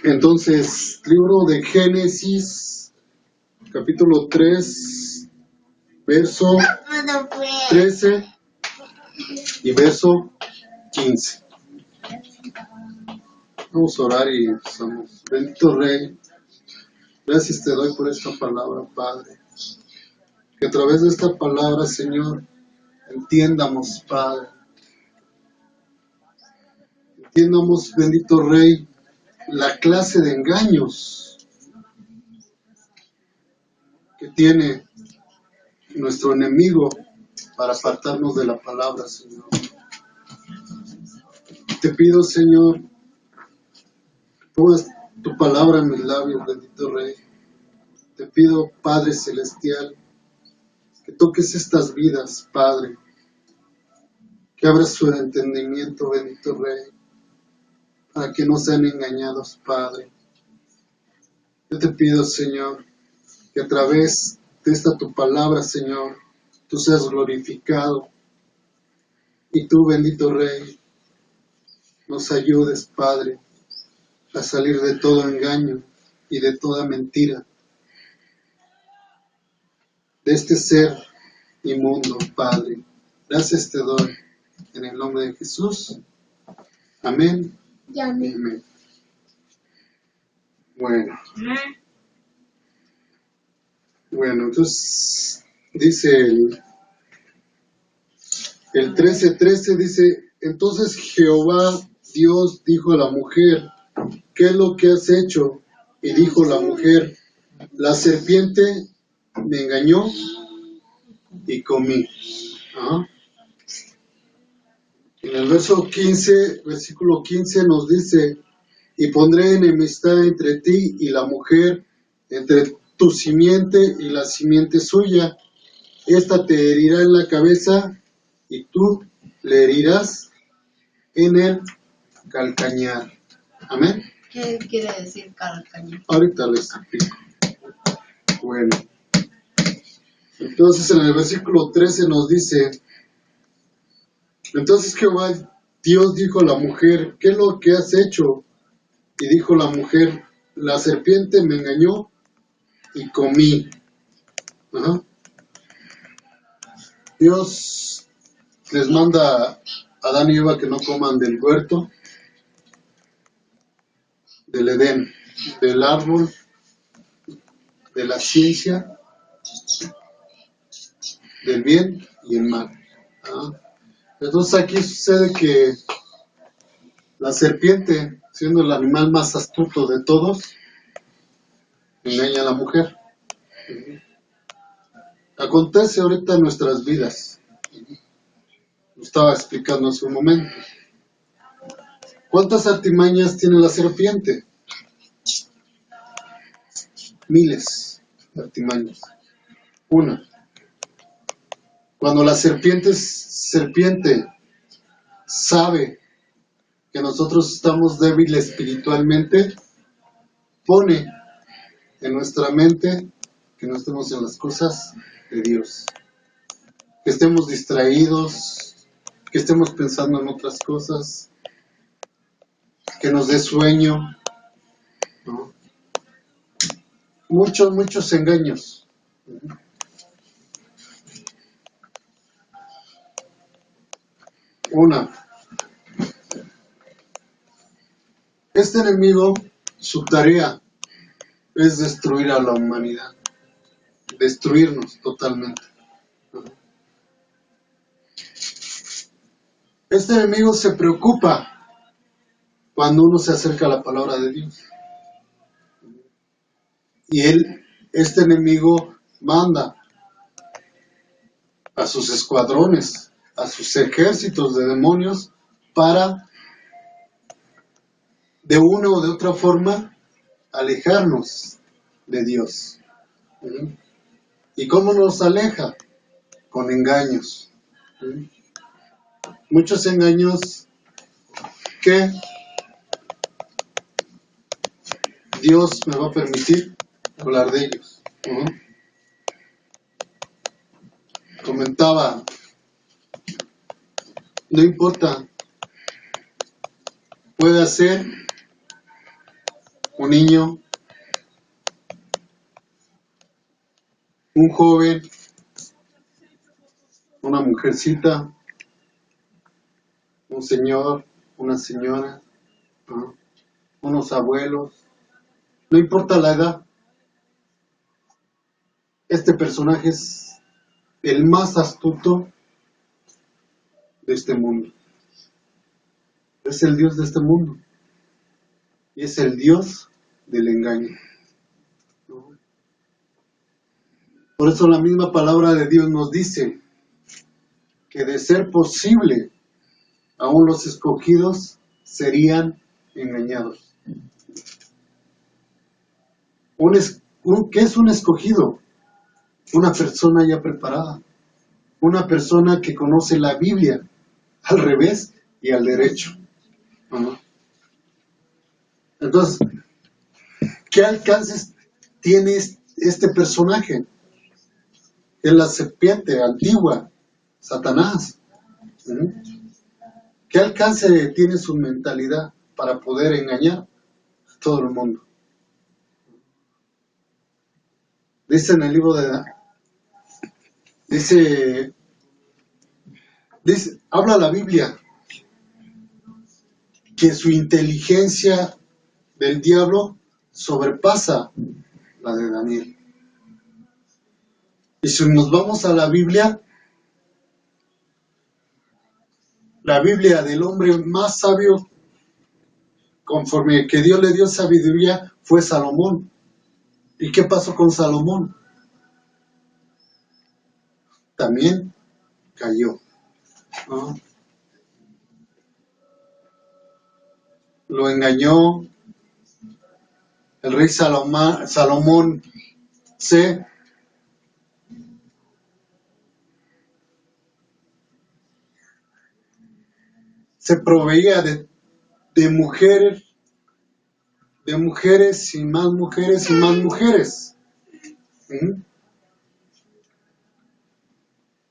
Entonces, libro de Génesis, capítulo 3, verso 13 y verso 15. Vamos a orar y empezamos. Bendito Rey, gracias te doy por esta palabra, Padre. Que a través de esta palabra, Señor, entiendamos, Padre. Entiendamos, bendito Rey, la clase de engaños que tiene nuestro enemigo para apartarnos de la palabra, Señor. Te pido, Señor, que pongas tu palabra en mis labios, bendito Rey. Te pido, Padre Celestial, que toques estas vidas, Padre, que abras su entendimiento, bendito Rey, para que no sean engañados, Padre. Yo te pido, Señor, que a través de esta tu palabra, Señor, tú seas glorificado. Y tú, bendito Rey, nos ayudes, Padre, a salir de todo engaño y de toda mentira, de este ser inmundo, Padre. Gracias te doy, en el nombre de Jesús. Amén. Y amén. Amén. Bueno, entonces dice el 13:13 dice, entonces Jehová Dios dijo a la mujer, ¿qué es lo que has hecho? Y dijo la mujer, la serpiente me engañó y comí. ¿Ah? En el versículo 15 nos dice, y pondré enemistad entre ti y la mujer, entre tu simiente y la simiente suya. Esta te herirá en la cabeza y tú le herirás en el calcañar. Amén. ¿Qué quiere decir calcañar? Ahorita les explico. Bueno. Entonces en el versículo 13 nos dice, entonces Jehová Dios dijo a la mujer, ¿qué es lo que has hecho? Y dijo la mujer, la serpiente me engañó y comí. Ajá. Dios les manda a Adán y Eva que no coman del huerto, del Edén, del árbol, de la ciencia, del bien y el mal. ¿Ah? Entonces aquí sucede que la serpiente, siendo el animal más astuto de todos, engaña a la mujer. Acontece ahorita en nuestras vidas. Lo estaba explicando hace un momento. ¿Cuántas artimañas tiene la serpiente? Miles de artimañas. Una. Cuando la serpiente sabe que nosotros estamos débiles espiritualmente, pone en nuestra mente que no estemos en las cosas de Dios, que estemos distraídos, que estemos pensando en otras cosas, que nos dé sueño, ¿no? Muchos engaños. Una, este enemigo, su tarea es destruir a la humanidad, destruirnos totalmente. Este enemigo se preocupa cuando uno se acerca a la palabra de Dios. Y este enemigo manda a sus escuadrones, a sus ejércitos de demonios para, de una o de otra forma, alejarnos de Dios. ¿Y cómo nos aleja? Con engaños. Muchos engaños que Dios me va a permitir hablar de ellos. Comentaba, no importa, puede ser niño, un joven, una mujercita, un señor, una señora, ¿no? Unos abuelos, no importa la edad, este personaje es el más astuto de este mundo. Es el Dios de este mundo y es el Dios del engaño. Por eso la misma palabra de Dios nos dice que de ser posible, aún los escogidos serían engañados. ¿Qué es un escogido? Una persona ya preparada, una persona que conoce la Biblia al revés y al derecho. ¿No? Entonces, ¿qué alcances tiene este personaje? Es la serpiente antigua, Satanás. ¿Sí? ¿Qué alcance tiene su mentalidad para poder engañar a todo el mundo? Dice en el libro dice, habla la Biblia que su inteligencia del diablo sobrepasa la de Daniel. Y si nos vamos a la Biblia del hombre más sabio, conforme que Dios le dio sabiduría, fue Salomón. ¿Y qué pasó con Salomón? También cayó, ¿no? Lo engañó el rey Salomón se proveía de mujeres y más mujeres y más mujeres. ¿Mm?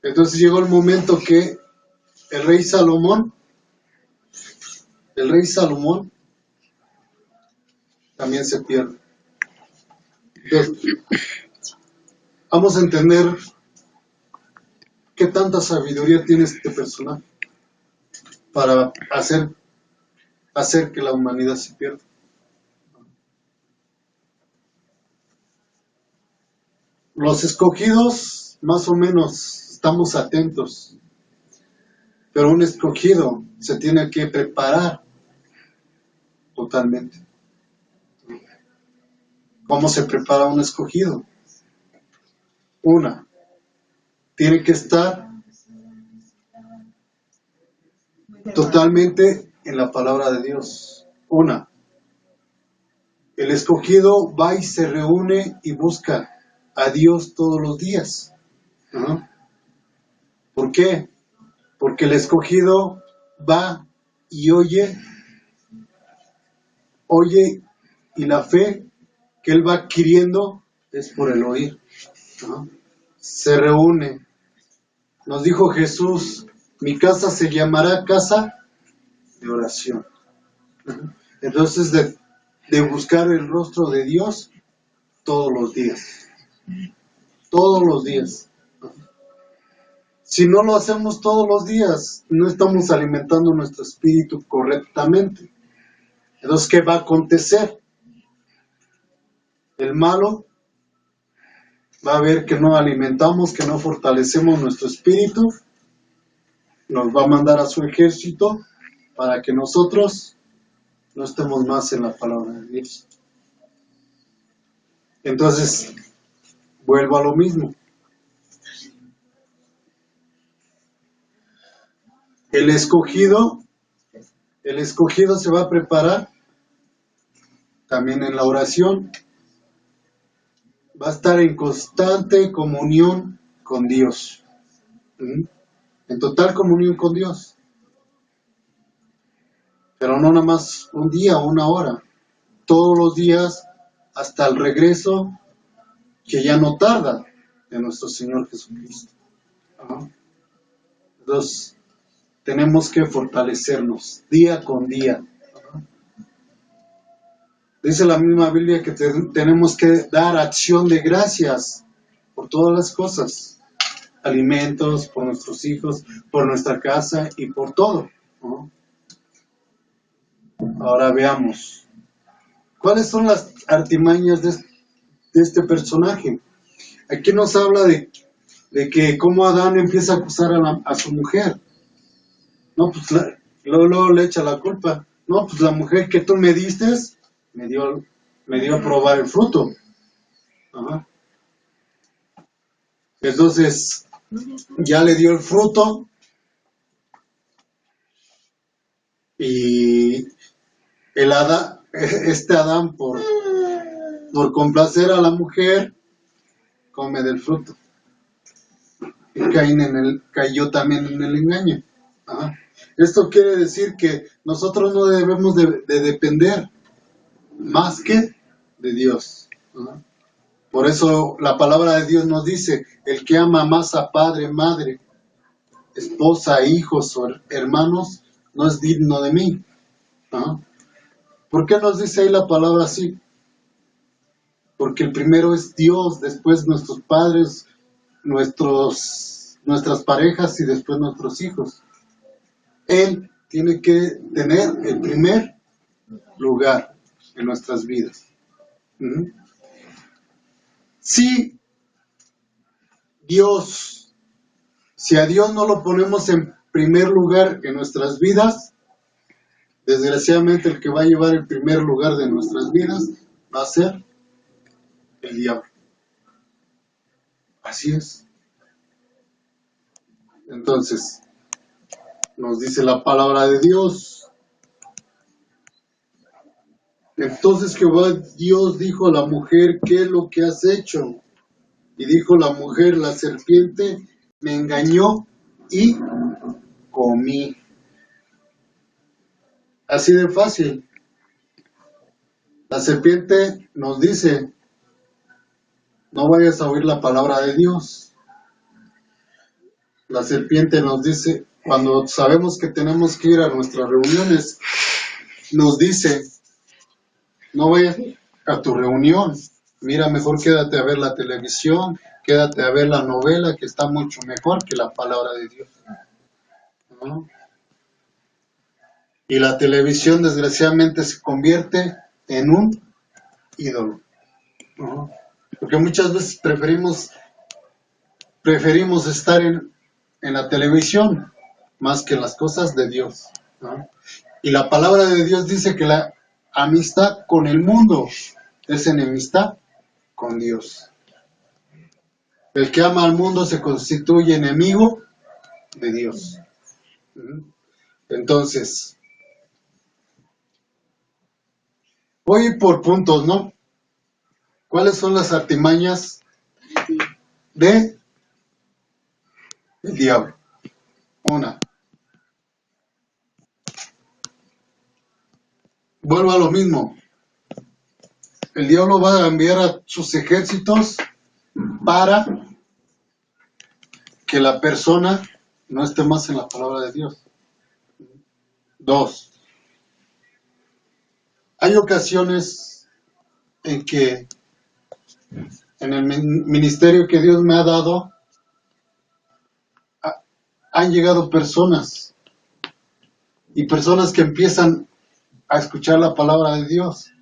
Entonces llegó el momento que el rey Salomón también se pierde. Entonces, vamos a entender qué tanta sabiduría tiene este personaje para hacer que la humanidad se pierda. Los escogidos, más o menos, estamos atentos, pero un escogido se tiene que preparar totalmente. ¿Cómo se prepara un escogido? Tiene que estar totalmente en la palabra de Dios. El escogido va y se reúne y busca a Dios todos los días. ¿No? ¿Por qué? Porque el escogido va y oye, y la fe que él va adquiriendo es por el oír. ¿No? Se reúne. Nos dijo Jesús, mi casa se llamará casa de oración. Entonces, de buscar el rostro de Dios todos los días. Todos los días. Si no lo hacemos todos los días, no estamos alimentando nuestro espíritu correctamente. Entonces, ¿qué va a acontecer? El malo va a ver que no alimentamos, que no fortalecemos nuestro espíritu, nos va a mandar a su ejército para que nosotros no estemos más en la palabra de Dios. Entonces, vuelvo a lo mismo. El escogido se va a preparar también en la oración. Va a estar en constante comunión con Dios. En total comunión con Dios. Pero no nada más un día o una hora. Todos los días hasta el regreso que ya no tarda de nuestro Señor Jesucristo. Entonces, tenemos que fortalecernos día con día. Dice la misma Biblia que tenemos que dar acción de gracias por todas las cosas, alimentos, por nuestros hijos, por nuestra casa y por todo, ¿no? Ahora veamos, ¿cuáles son las artimañas de este personaje? Aquí nos habla de que cómo Adán empieza a acusar a su mujer. No, pues luego le echa la culpa. No, pues la mujer que tú me diste me dio a probar el fruto. Ajá. Entonces, ya le dio el fruto y este Adán por complacer a la mujer come del fruto. Y cayó también en el engaño. Ajá. Esto quiere decir que nosotros no debemos de depender más que de Dios. Ajá. Por eso la palabra de Dios nos dice, el que ama más a padre, madre, esposa, hijos o hermanos, no es digno de mí. ¿Ah? ¿Por qué nos dice ahí la palabra así? Porque el primero es Dios, después nuestros padres, nuestras parejas y después nuestros hijos. Él tiene que tener el primer lugar en nuestras vidas. ¿Mm? Si a Dios no lo ponemos en primer lugar en nuestras vidas, desgraciadamente el que va a llevar el primer lugar de nuestras vidas va a ser el diablo. Así es. Entonces, nos dice la palabra de Dios. Entonces Jehová Dios dijo a la mujer, ¿qué es lo que has hecho? Y dijo la mujer, la serpiente me engañó y comí. Así de fácil. La serpiente nos dice, no vayas a oír la palabra de Dios. La serpiente nos dice, cuando sabemos que tenemos que ir a nuestras reuniones, nos dice, no vayas a tu reunión, mira, mejor quédate a ver la televisión, quédate a ver la novela, que está mucho mejor que la palabra de Dios. ¿No? Y la televisión, desgraciadamente, se convierte en un ídolo. ¿No? Porque muchas veces preferimos estar en la televisión más que en las cosas de Dios. ¿No? Y la palabra de Dios dice que la amistad con el mundo es enemistad con Dios. El que ama al mundo se constituye enemigo de Dios. Entonces, voy por puntos, ¿no? ¿Cuáles son las artimañas del diablo? Una. Vuelvo a lo mismo. El diablo va a enviar a sus ejércitos para que la persona no esté más en la palabra de Dios. 2. Hay ocasiones en que en el ministerio que Dios me ha dado han llegado personas y personas que empiezan a escuchar la palabra de Dios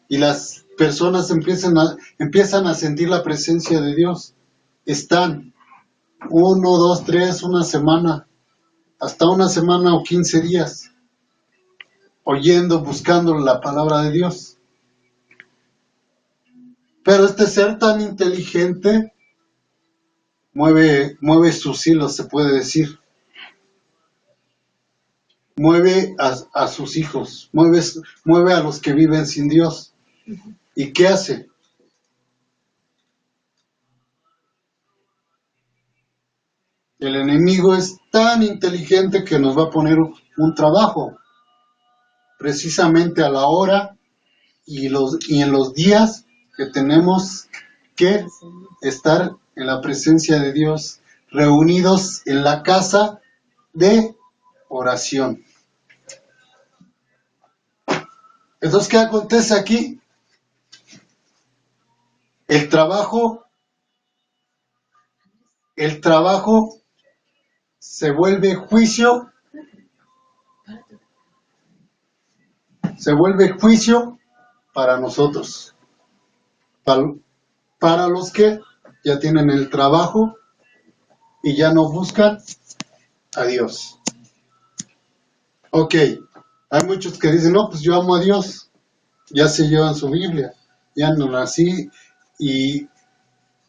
y las personas empiezan a sentir la presencia de Dios. Están 1, 2, 3, una semana, hasta una semana o 15 días oyendo, buscando la palabra de Dios. Pero este ser tan inteligente mueve sus hilos, se puede decir. Mueve a sus hijos, mueve a los que viven sin Dios. ¿Y qué hace? El enemigo es tan inteligente que nos va a poner un trabajo, precisamente a la hora y en los días que tenemos que estar en la presencia de Dios, reunidos en la casa de oración. Entonces, ¿qué acontece aquí? El trabajo se vuelve juicio, para nosotros, para los que ya tienen el trabajo y ya no buscan a Dios. Ok, hay muchos que dicen, no, pues yo amo a Dios, ya se llevan su Biblia, ya no nací y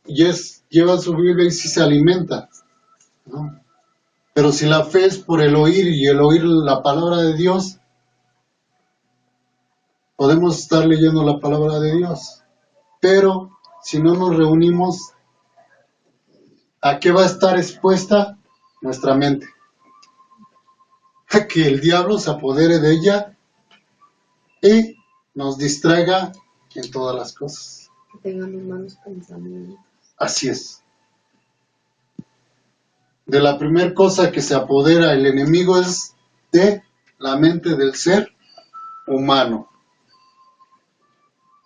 llevan su Biblia y sí se alimenta, ¿no? Pero si la fe es por el oír y el oír la palabra de Dios, podemos estar leyendo la palabra de Dios. Pero si no nos reunimos, ¿a qué va a estar expuesta nuestra mente? A que el diablo se apodere de ella y nos distraiga en todas las cosas. Que tengan humanos pensamientos. Así es. De la primera cosa que se apodera el enemigo es de la mente del ser humano.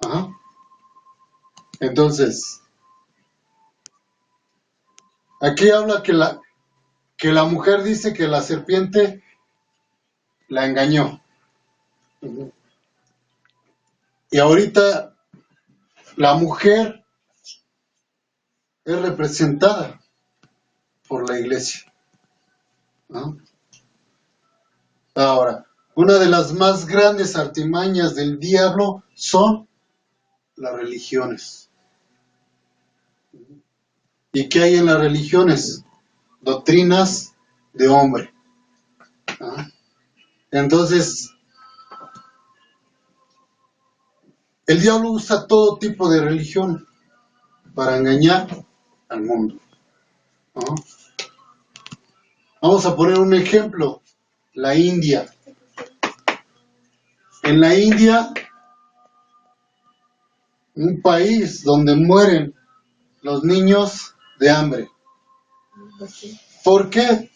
Ajá. Entonces, aquí habla que la mujer dice que la serpiente la engañó. Y ahorita la mujer es representada por la iglesia, ¿no? Ahora, una de las más grandes artimañas del diablo son las religiones. ¿Y qué hay en las religiones? Doctrinas de hombre, ¿no? Entonces, el diablo usa todo tipo de religión para engañar al mundo, ¿no? Vamos a poner un ejemplo, la India. En la India, un país donde mueren los niños de hambre. ¿Por qué?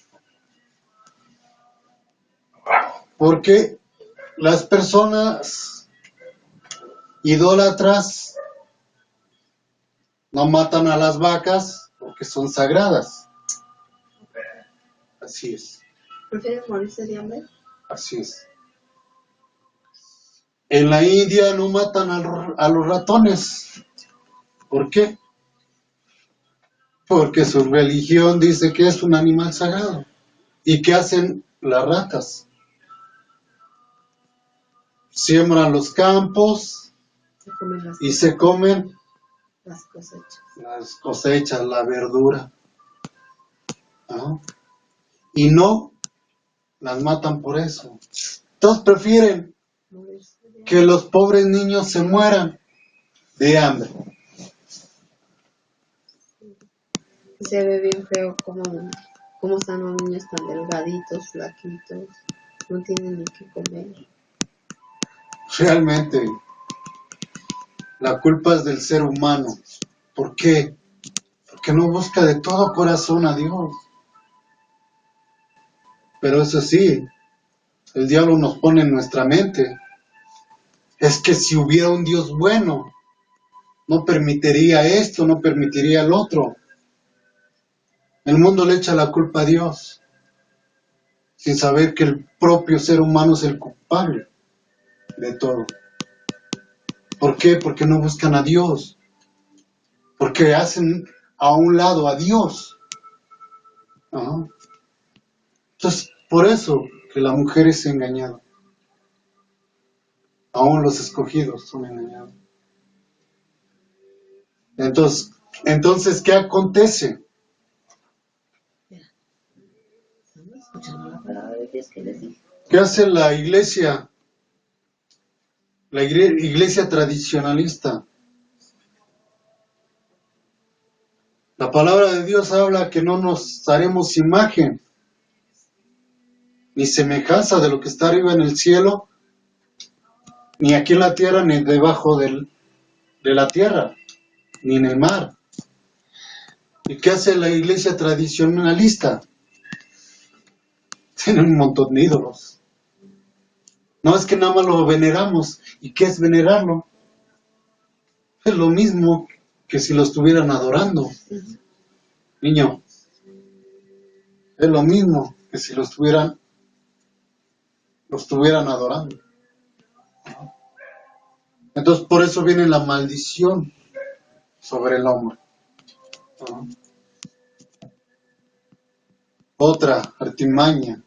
Porque las personas idólatras no matan a las vacas porque son sagradas. Así es. ¿Prefieren morirse de hambre? Así es. En la India no matan a los ratones. ¿Por qué? Porque su religión dice que es un animal sagrado. ¿Y qué hacen las ratas? Siembran los campos y se comen las cosechas, la verdura, ¿no? Y no las matan por eso. Entonces prefieren que los pobres niños se mueran de hambre. Se ve bien feo cómo están los niños tan delgaditos, flaquitos, no tienen ni qué comer. Realmente, la culpa es del ser humano. ¿Por qué? Porque no busca de todo corazón a Dios. Pero eso sí, el diablo nos pone en nuestra mente. Es que si hubiera un Dios bueno, no permitiría esto, no permitiría el otro. El mundo le echa la culpa a Dios, sin saber que el propio ser humano es el culpable de todo. ¿Por qué? Porque no buscan a Dios. Porque hacen a un lado a Dios. Ajá. Entonces, por eso que la mujer es engañada. Aún los escogidos son engañados. Entonces, ¿qué acontece? ¿Estamos escuchando la palabra de Dios que les dije? ¿Qué hace la iglesia? La iglesia tradicionalista. La palabra de Dios habla que no nos haremos imagen ni semejanza de lo que está arriba en el cielo, ni aquí en la tierra, ni debajo de la tierra, ni en el mar. ¿Y qué hace la iglesia tradicionalista? Tiene un montón de ídolos. No es que nada más lo veneramos. ¿Y qué es venerarlo? Es lo mismo que si lo estuvieran adorando. Niño, es lo mismo que si lo estuvieran adorando. Entonces por eso viene la maldición sobre el hombre. Otra artimaña.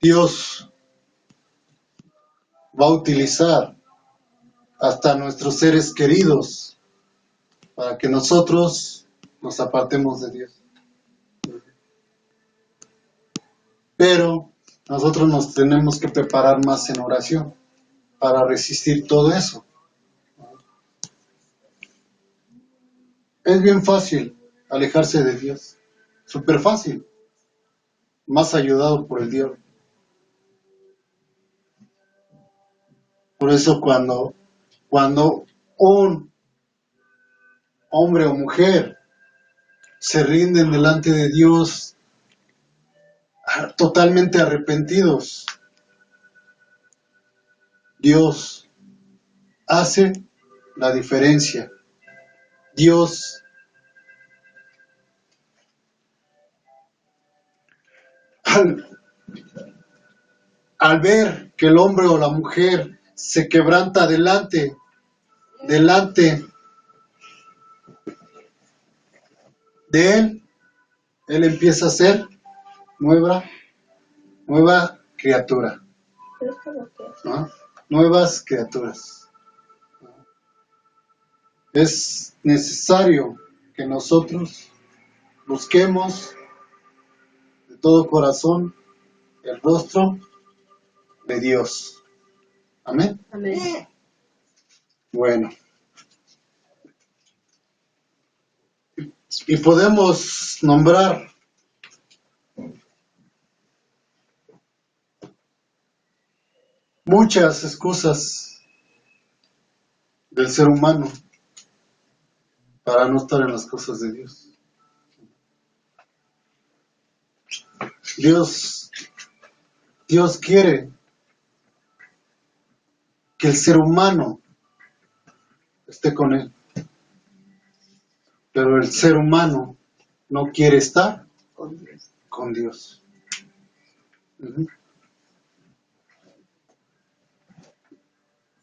Dios va a utilizar hasta nuestros seres queridos para que nosotros nos apartemos de Dios. Pero nosotros nos tenemos que preparar más en oración para resistir todo eso. Es bien fácil alejarse de Dios, súper fácil, más ayudado por el diablo. Por eso cuando un hombre o mujer se rinden delante de Dios totalmente arrepentidos, Dios hace la diferencia. Dios al ver que el hombre o la mujer se quebranta delante de él empieza a ser nueva criatura, ¿no? Nuevas criaturas. Es necesario que nosotros busquemos de todo corazón el rostro de Dios. Amén. Amén. Bueno. Y podemos nombrar muchas excusas del ser humano para no estar en las cosas de Dios. Dios quiere que el ser humano esté con Él. Pero el ser humano no quiere estar con Dios.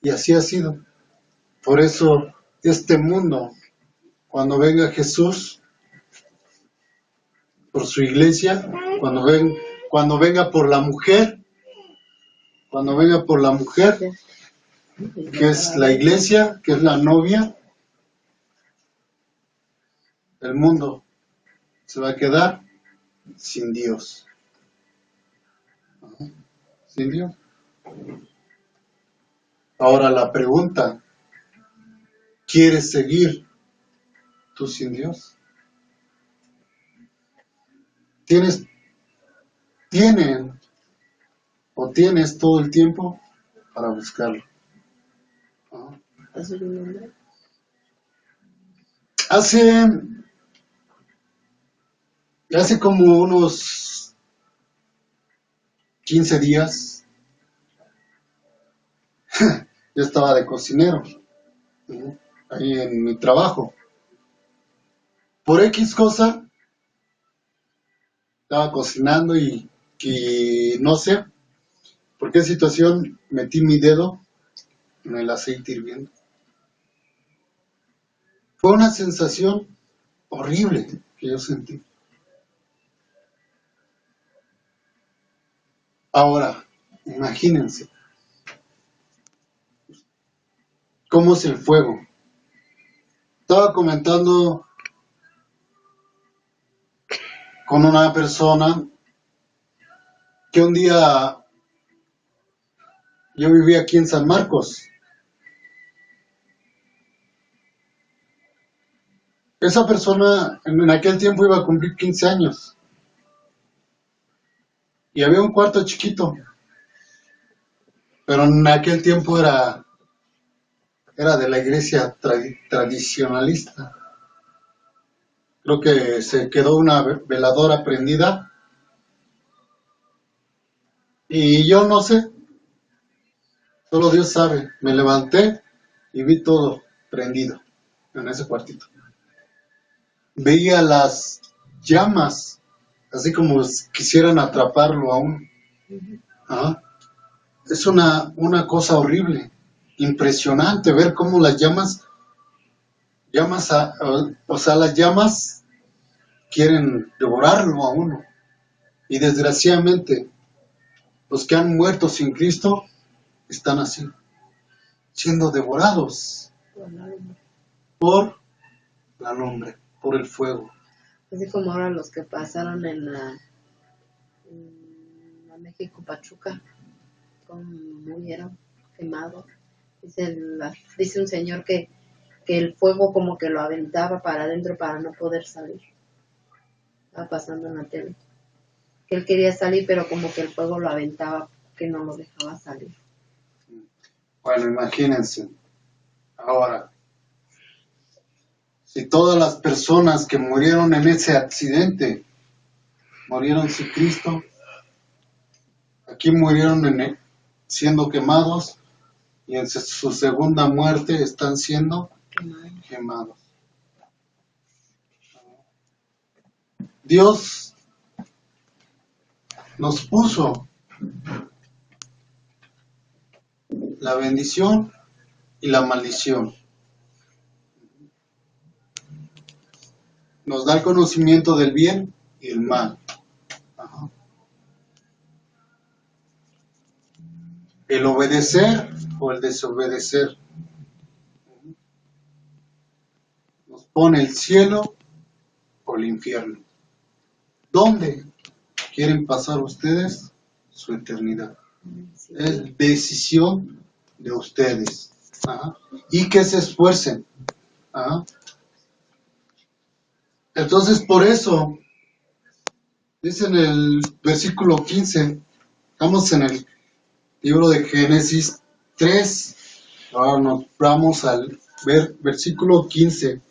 Y así ha sido. Por eso este mundo, cuando venga Jesús por su iglesia, cuando venga por la mujer, que es la iglesia, que es la novia, el mundo se va a quedar sin Dios. Sin Dios. Ahora la pregunta, ¿quieres seguir tú sin Dios? ¿Tienes todo el tiempo para buscarlo? Hace como unos 15 días yo estaba de cocinero ahí en mi trabajo. Por X cosa estaba cocinando y no sé por qué situación metí mi dedo en el aceite hirviendo. Fue una sensación horrible que yo sentí. Ahora, imagínense cómo es el fuego. Estaba comentando con una persona que un día yo vivía aquí en San Marcos. Esa persona en aquel tiempo iba a cumplir 15 años. Y había un cuarto chiquito. Pero en aquel tiempo era de la iglesia tradicionalista. Creo que se quedó una veladora prendida. Y yo no sé. Solo Dios sabe. Me levanté y vi todo prendido en ese cuartito. Veía las llamas, así como si quisieran atraparlo aún. Ajá. Es una cosa horrible, impresionante ver cómo las las llamas quieren devorarlo a uno. Y desgraciadamente, los que han muerto sin Cristo están así, siendo devorados por la lumbre, por el fuego. Así como ahora los que pasaron en la México Pachuca, como murieron quemados. Dice un señor que el fuego como que lo aventaba para adentro para no poder salir. Estaba pasando en la tele. Que él quería salir, pero como que el fuego lo aventaba, que no lo dejaba salir. Bueno, imagínense, ahora, si todas las personas que murieron en ese accidente murieron sin Cristo, aquí murieron siendo quemados y en su segunda muerte están siendo quemados. Dios nos puso la bendición y la maldición. Nos da el conocimiento del bien y el mal. Ajá. El obedecer o el desobedecer. Nos pone el cielo o el infierno. ¿Dónde quieren pasar ustedes su eternidad? Es decisión de ustedes. Ajá. Y que se esfuercen. Ajá. Entonces, por eso, dice en el versículo 15, estamos en el libro de Génesis 3, ahora nos vamos al versículo 15.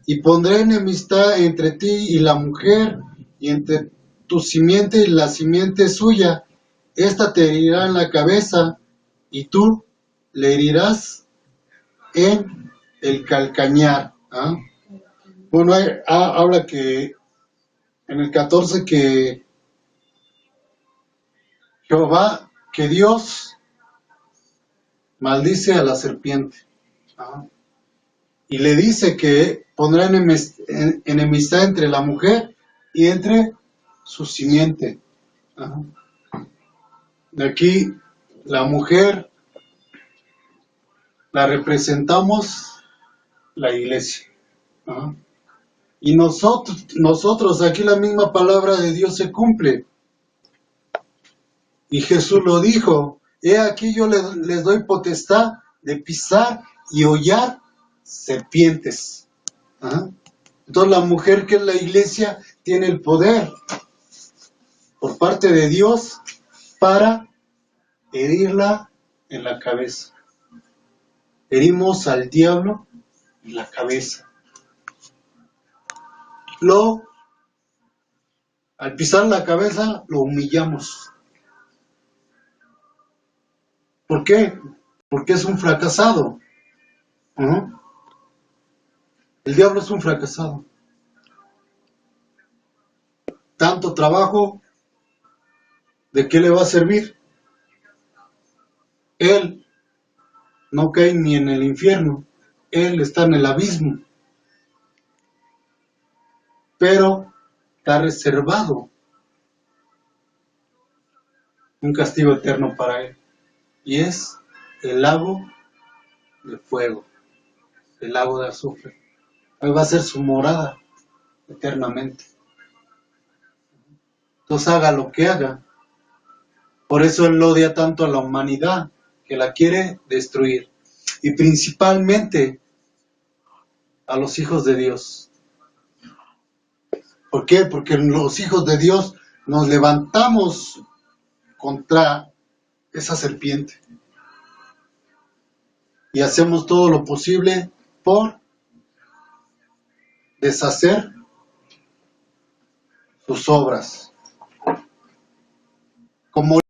Y pondré enemistad entre ti y la mujer, y entre tu simiente y la simiente suya. Esta te herirá en la cabeza, y tú le herirás en el calcañar. ¿Ah? Bueno, habla que en el 14 que Jehová, que Dios maldice a la serpiente. ¿Ah? Y le dice que pondrá enemistad entre la mujer y entre su simiente. Ajá. De aquí, la mujer la representamos la iglesia. Ajá. Y nosotros, aquí la misma palabra de Dios se cumple. Y Jesús lo dijo, he aquí yo les doy potestad de pisar y hollar serpientes. Ajá. Entonces la mujer, que es la iglesia, tiene el poder por parte de Dios para herirla en la cabeza. Herimos al diablo en la cabeza. Al pisar la cabeza, lo humillamos. ¿Por qué? Porque es un fracasado. ¿Uh-huh? El diablo es un fracasado. Tanto trabajo, ¿de qué le va a servir? Él no cae ni en el infierno, él está en el abismo, pero está reservado un castigo eterno para él, y es el lago de fuego, el lago de azufre. Ahí va a ser su morada eternamente. Entonces haga lo que haga. Por eso él odia tanto a la humanidad, que la quiere destruir, y principalmente a los hijos de Dios. ¿Por qué? Porque los hijos de Dios nos levantamos contra esa serpiente y hacemos todo lo posible por deshacer sus obras. Como